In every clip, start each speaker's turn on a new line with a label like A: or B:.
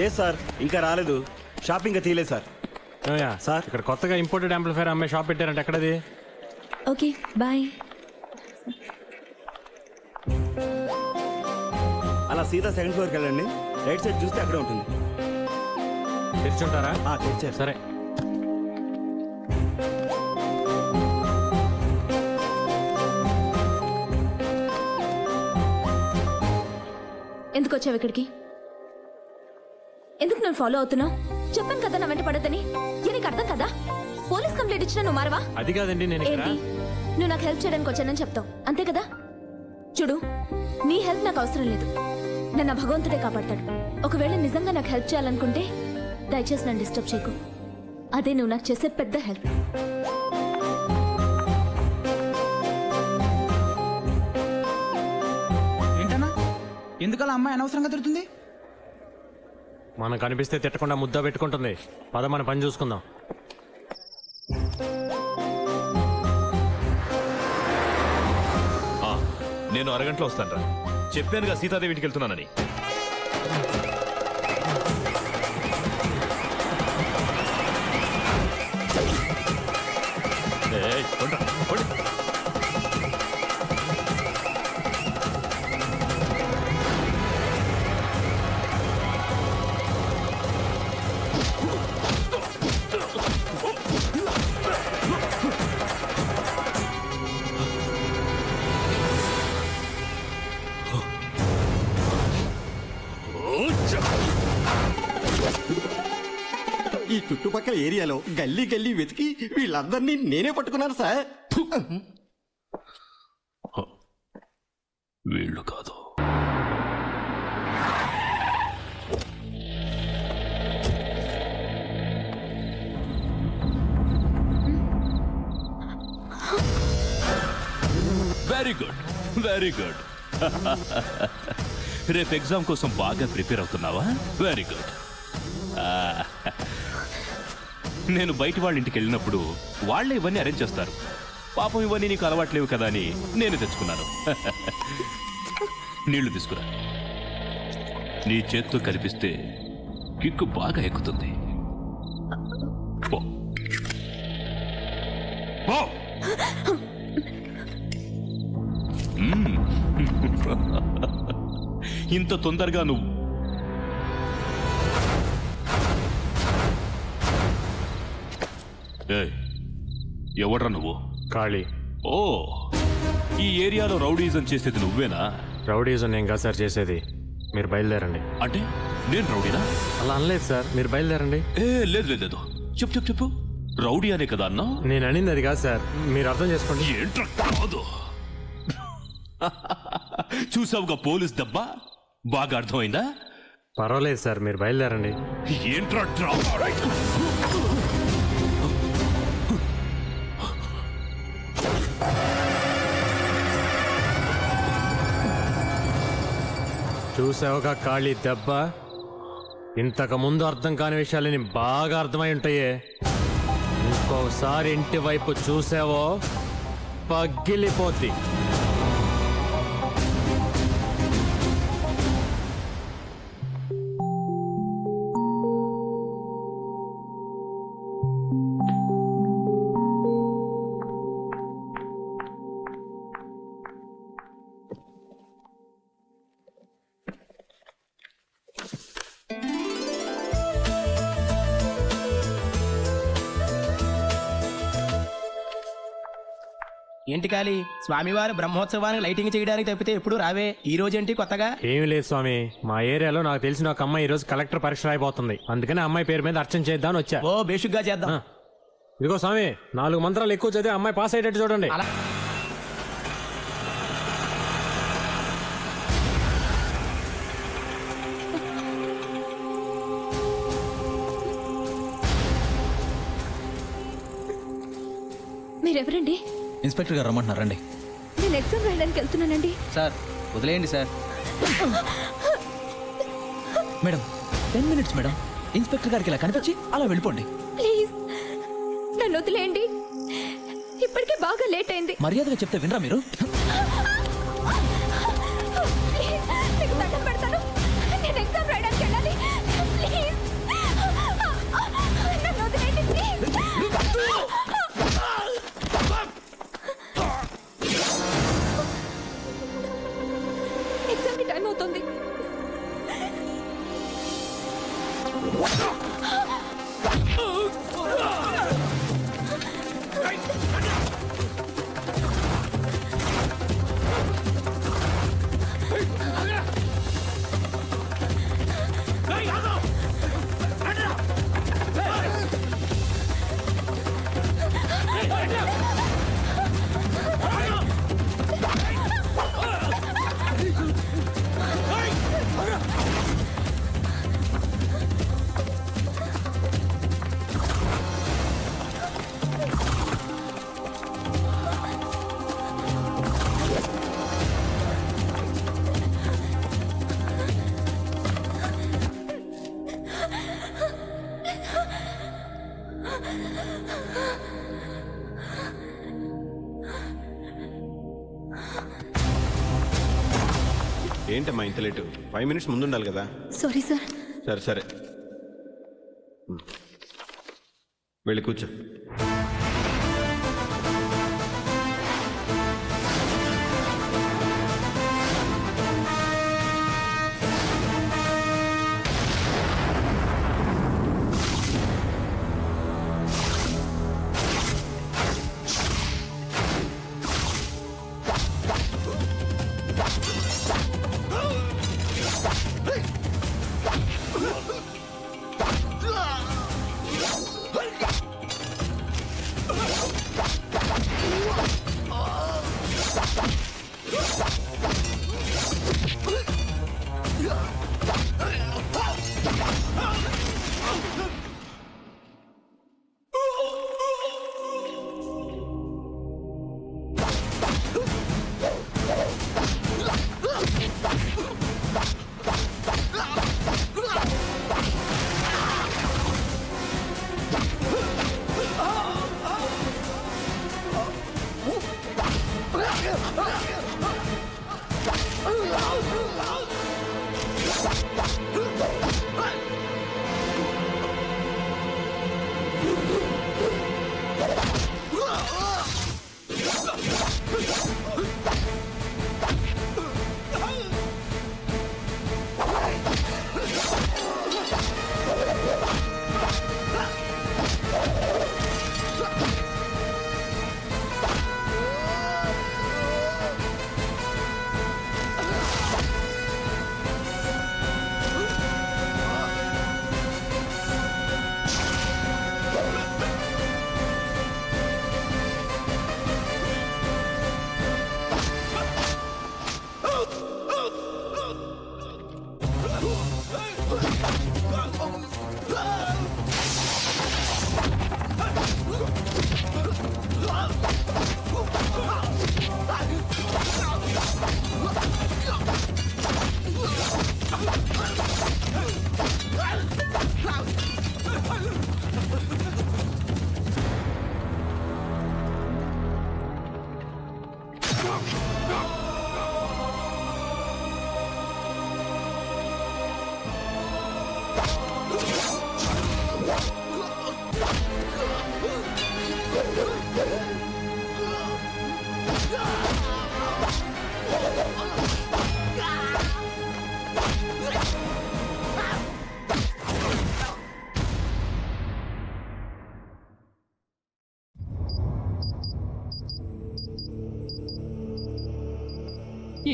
A: లేదు సార్, ఇంకా రాలేదు. షాప్ ఇంకా తీయలేదు సార్.
B: సార్ ఇక్కడ కొత్తగా ఇంపోర్టెడ్ యాంప్లిఫైర్ అమ్మాయి షాప్ పెట్టారంటే ఎక్కడది?
C: Okay bye.
A: అలా సీదా సెకండ్ ఫ్లోర్కి వెళ్ళండి. రైట్ సైడ్ చూస్తే అక్కడే ఉంటుంది.
B: తెరిచుంటారా?
A: తెరిచారు.
B: సరే.
C: ఎందుకు వచ్చావు ఇక్కడికి? ఎందుకు నన్ను ఫాలో అవుతున్నావు? చెప్పాను కదా నా వెంట పడద్దని. నీకు అర్థం కదా? పోలీస్ కంప్లైంట్ ఇచ్చినా నువ్వు మారవా?
B: అది కాదండి.
C: ఏంటి నువ్వు నాకు హెల్ప్ చేయడానికి వచ్చానని చెప్తావు అంతే కదా? చూడు, నీ హెల్ప్ నాకు అవసరం లేదు. నన్ను భగవంతుడే కాపాడతాడు. ఒకవేళ నిజంగా నాకు హెల్ప్ చేయాలనుకుంటే దయచేసి నన్ను డిస్టర్బ్ చేయకు. అదే నువ్వు నాకు చేసే పెద్ద హెల్ప్.
D: ఏంటన్నా ఎందుకలా అమ్మాయి అనవసరంగా తిడుతుంది?
B: మనకు అనిపిస్తే తిట్టకుండా ముద్ద పెట్టుకుంటుంది. పద మన పని చూసుకుందాం.
E: నేను అరగంటలో వస్తాను రా. చెప్పానుగా సీతాదేవి ఇంటికి వెళ్తున్నానని.
F: ఈ చుట్టుపక్కల ఏరియాలో గల్లీ గల్లీ వెతికి వీళ్ళందరినీ నేనే పట్టుకున్నాను సార్.
E: వీళ్ళు కాదు. Very good, very good. రేపు ఎగ్జామ్ కోసం బాగా ప్రిపేర్ అవుతున్నావా? Very good. నేను బయట వాళ్ళ ఇంటికి వెళ్ళినప్పుడు వాళ్లే ఇవన్నీ అరేంజ్ చేస్తారు. పాపం ఇవన్నీ నీకు అలవాట్లేవు కదా అని నేను తెచ్చుకున్నాను. నీళ్లు తీసుకురా. నీ చేత్తో కనిపిస్తే కిక్కు బాగా ఎక్కుతుంది. పో. పో. ఇంత తొందరగా నువ్వు ఎవడ్రా నువ్వు?
B: ఖాళీ.
E: ఓ, ఈ ఏరియాలో రౌడీజం చేసేది నువ్వేనా?
B: రౌడీజం నేను కాదు సార్ చేసేది. మీరు బయలుదేరండి.
E: అంటే నేను రౌడీనా?
B: అలా అనలేదు సార్, మీరు బయలుదేరండి.
E: లేదు లేదు లేదు, చెప్పు చెప్పు చెప్పు. రౌడీ అనే కదా అన్నా?
B: నేను అనింది అది కాదు సార్, మీరు అర్థం చేసుకోండి.
E: ఏంట్రా కాదు? చూసావుగా పోలీస్ దెబ్బ? బాగా అర్థమైందా?
B: పర్వాలేదు సార్, మీరు బయలుదేరండి.
E: ఏంట్రా
B: చూసావుగా ఖాళీ దెబ్బ? ఇంతకు ముందు అర్థం కాని విషయాలని బాగా అర్థమై ఉంటాయే. ఇంకోసారి ఇంటి వైపు చూసావో పగిలిపోద్ది.
D: ఏంటి కాలి, స్వామివారి బ్రహ్మోత్సవానికి లైటింగ్ చేయడానికి తప్పితే ఎప్పుడు రావే. ఈ రోజేంటి కొత్తగా?
B: ఏమి లేదు స్వామి, మా ఏరియాలో నాకు తెలిసిన ఒక అమ్మాయి ఈ రోజు కలెక్టర్ పరీక్ష రాయిపోతుంది. అందుకని అమ్మాయి పేరు మీద అర్చన చేద్దామని వచ్చా.
D: ఓ బేషుగ్గా చేద్దాం.
B: ఇదిగో స్వామి, 4 మంత్రాలు ఎక్కువ చదివి అమ్మాయి పాస్ అయ్యేటట్టు చూడండి.
C: మీరెవరండి?
G: ఇన్స్పెక్టర్ గారు రమ్మంటున్నారండి.
C: నేను ఎగ్జామ్ రాయడానికి వెళ్తున్నానండి.
G: సార్ వదిలేయండి sir. Madam 10 minutes madam. Inspector గారికి ఇలా కనిపించి అలా వెళ్ళిపోండి
C: ప్లీజ్. నన్ను వదిలేయండి, ఇప్పటికే బాగా లేట్ అయింది.
G: మర్యాదగా చెప్తే వినరా మీరు?
C: మీకు దండం పెడతాను, నేను ఎగ్జామ్ రాయడానికి వెళ్ళాలి.
H: ఏంటమ్మా ఇంత లేటు? 5 మినిట్స్ ముందు ఉండాలి కదా.
C: Sorry sir.
H: సరే సరే వెళ్ళి కూర్చో.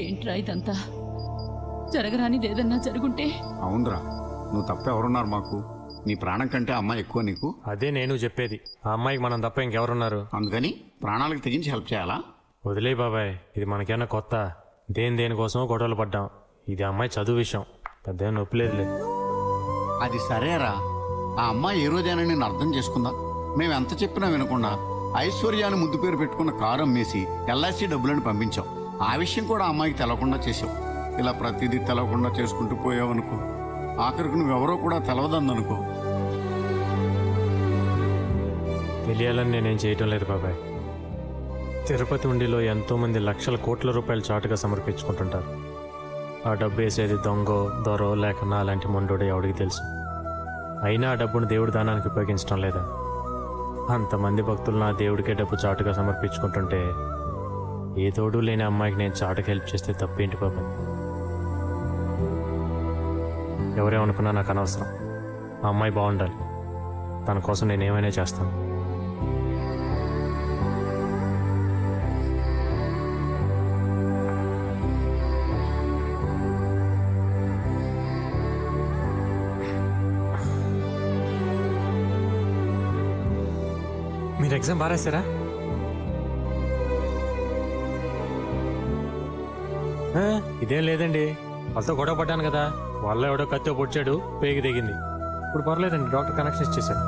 I: ఏంట్రా ఇదంతా? జరగరానిది ఏదన్నా జరుగుంటే?
F: అవునరా, నువ్వు తప్ప ఎవరున్నారు మాకు? నీ ప్రాణం కంటే అమ్మాయి ఎక్కువ నీకు.
B: అదే నేను చెప్పేది. ఆ అమ్మాయికి మనం తప్ప ఇంకెవరున్నారు?
F: అందుకని ప్రాణాలకు తెగించి హెల్ప్ చేయాలా?
B: వదిలే బాబాయ్, ఇది మనకేమన్నా కొత్త? దేనికోసమో గొడవలు పడ్డాం. ఇది అమ్మాయి చదువు విషయం, పెద్ద నొప్పి లేదులే.
F: అది సరేరా, ఆ అమ్మాయి ఏ రోజైనా నేను అర్థం చేసుకుందా? మేము ఎంత చెప్పినా వినకుండా ఐశ్వర్యాన్ని ముద్దు పేరు పెట్టుకున్న కారు అమ్మేసి ఎల్ఐసి డబ్బులను పంపించాం. ఆ విషయం కూడా అమ్మాయికి తెలవకుండా చేసావు. ఇలా ప్రతిదీ తెలవకుండా చేసుకుంటూ పోయావనుకో, ఆఖరికి నువ్వెవరో కూడా తెలవదందనుకో.
B: తెలియాలని నేనేం చేయటం లేదు బాబాయ్. తిరుపతి ఉండిలో ఎంతోమంది లక్షల కోట్ల రూపాయలు చాటుగా సమర్పించుకుంటుంటారు. ఆ డబ్బు వేసేది దొంగో దొరో లేక నా లాంటి మొండోడే ఎవడికి తెలుసు. అయినా ఆ డబ్బును దేవుడి దానానికి ఉపయోగించడం లేదా? అంతమంది భక్తులు నా దేవుడికే డబ్బు చాటుగా సమర్పించుకుంటుంటే ఏ తోడు లేని అమ్మాయికి నేను చాటుకు హెల్ప్ చేస్తే తప్పేంటి బాబాయ్? ఎవరేమనుకున్నా నాకు అనవసరం. ఆ అమ్మాయి బాగుండాలి. తన కోసం నేను ఏమైనా చేస్తాను. మీరు ఎగ్జామ్ బారేస్తారా? ఇదేం లేదండి, వాళ్ళతో గొడవ పడ్డాను కదా, వాళ్ళ ఎవడో కత్తితో పొడిచాడు, పేగి దిగింది. ఇప్పుడు పర్లేదండి, డాక్టర్ కనెక్షన్ ఇచ్చేసాడు.